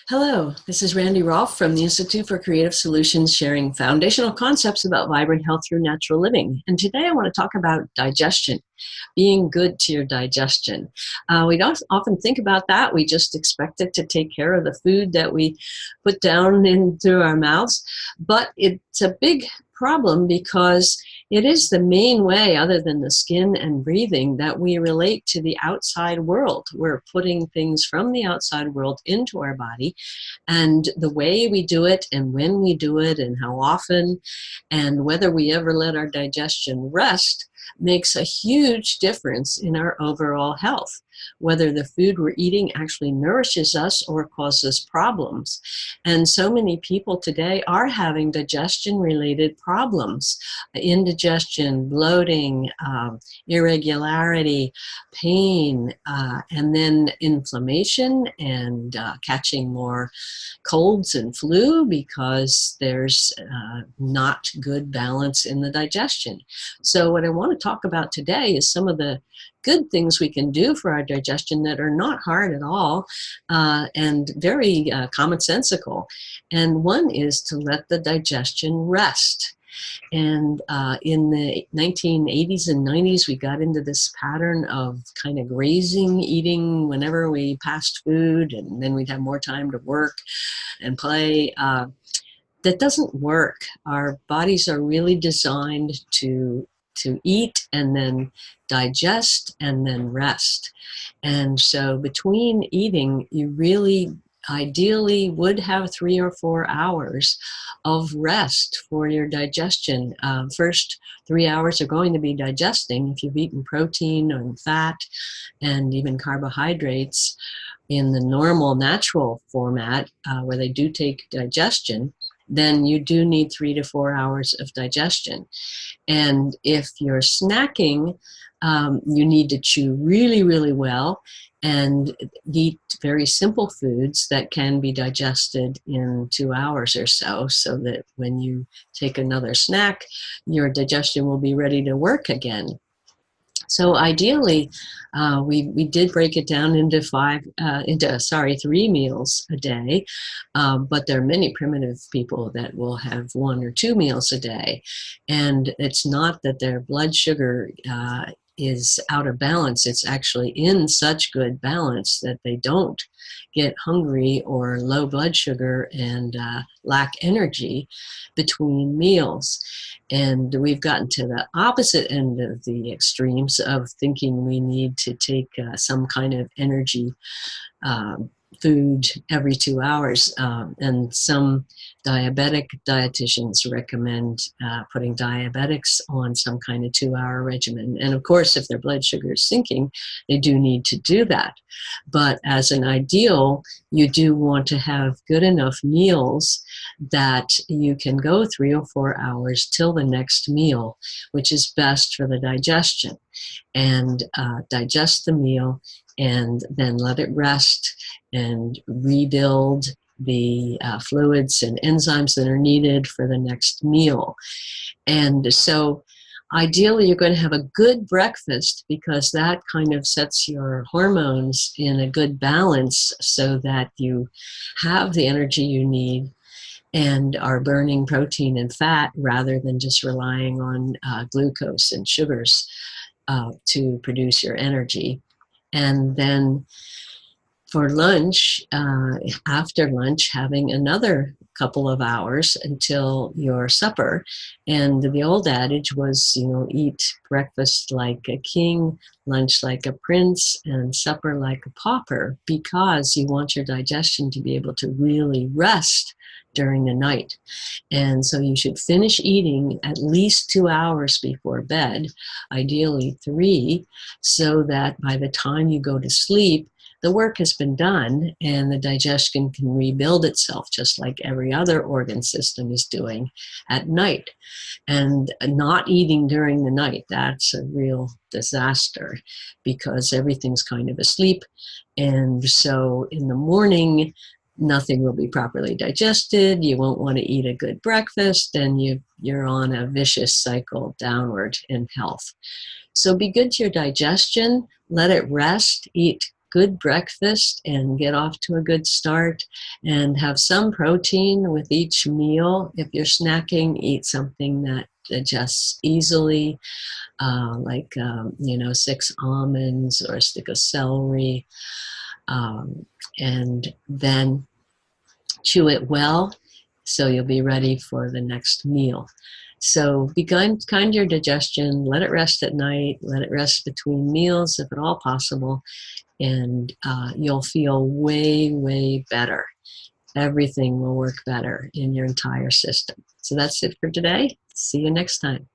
Hello, this is Randy Rolfe from the Institute for Creative Solutions, sharing foundational concepts about vibrant health through natural living. And today I want to talk about digestion, being good to your digestion. We don't often think about that. We just expect it to take care of the food that we put down into our mouths. But it's a big problem because it is the main way, other than the skin and breathing, that we relate to the outside world. We're putting things from the outside world into our body, and the way we do it and when we do it and how often and whether we ever let our digestion rest makes a huge difference in our overall health, whether the food we're eating actually nourishes us or causes problems. And so many people today are having digestion-related problems: indigestion, bloating, irregularity, pain, and then inflammation and catching more colds and flu because there's not good balance in the digestion. So what I want to talk about today is some of the good things we can do for our digestion that are not hard at all, and very commonsensical. And one is to let the digestion rest. And in the 1980s and 90s, we got into this pattern of kind of grazing eating whenever we passed food, and then we'd have more time to work and play. That doesn't work. Our bodies are really designed to eat and then digest and then rest. And so between eating, you really ideally would have 3 or 4 hours of rest for your digestion. First 3 hours are going to be digesting. If you've eaten protein and fat and even carbohydrates in the normal natural format, where they do take digestion, then you do need 3 to 4 hours of digestion. And if you're snacking, you need to chew really, really well and eat very simple foods that can be digested in 2 hours or so, so that when you take another snack, your digestion will be ready to work again. So ideally, we did break it down into 3 meals a day, but there are many primitive people that will have 1 or 2 meals a day. And it's not that their blood sugar is out of balance. It's actually in such good balance that they don't get hungry or low blood sugar and lack energy between meals. And we've gotten to the opposite end of the extremes of thinking we need to take some kind of energy food every 2 hours. And some diabetic dietitians recommend putting diabetics on some kind of 2-hour regimen. And of course, if their blood sugar is sinking, they do need to do that. But as an ideal, you do want to have good enough meals that you can go 3 or 4 hours till the next meal, which is best for the digestion. And digest the meal and then let it rest and rebuild the fluids and enzymes that are needed for the next meal. And so ideally, you're going to have a good breakfast because that kind of sets your hormones in a good balance so that you have the energy you need and are burning protein and fat rather than just relying on glucose and sugars to produce your energy. And then for lunch, after lunch, having another couple of hours until your supper. And the old adage was, eat breakfast like a king, lunch like a prince, and supper like a pauper, because you want your digestion to be able to really rest during the night. And so you should finish eating at least 2 hours before bed, ideally 3, so that by the time you go to sleep, the work has been done and the digestion can rebuild itself just like every other organ system is doing at night. And not eating during the night, that's a real disaster because everything's kind of asleep. And so in the morning, nothing will be properly digested. You won't want to eat a good breakfast, and you're on a vicious cycle downward in health. So be good to your digestion, let it rest, eat good breakfast and get off to a good start, and have some protein with each meal. If you're snacking, eat something that digests easily, like 6 almonds or a stick of celery, and then chew it well so you'll be ready for the next meal. So be kind to your digestion, let it rest at night, let it rest between meals if at all possible, and you'll feel way, way better. Everything will work better in your entire system. So that's it for today. See you next time.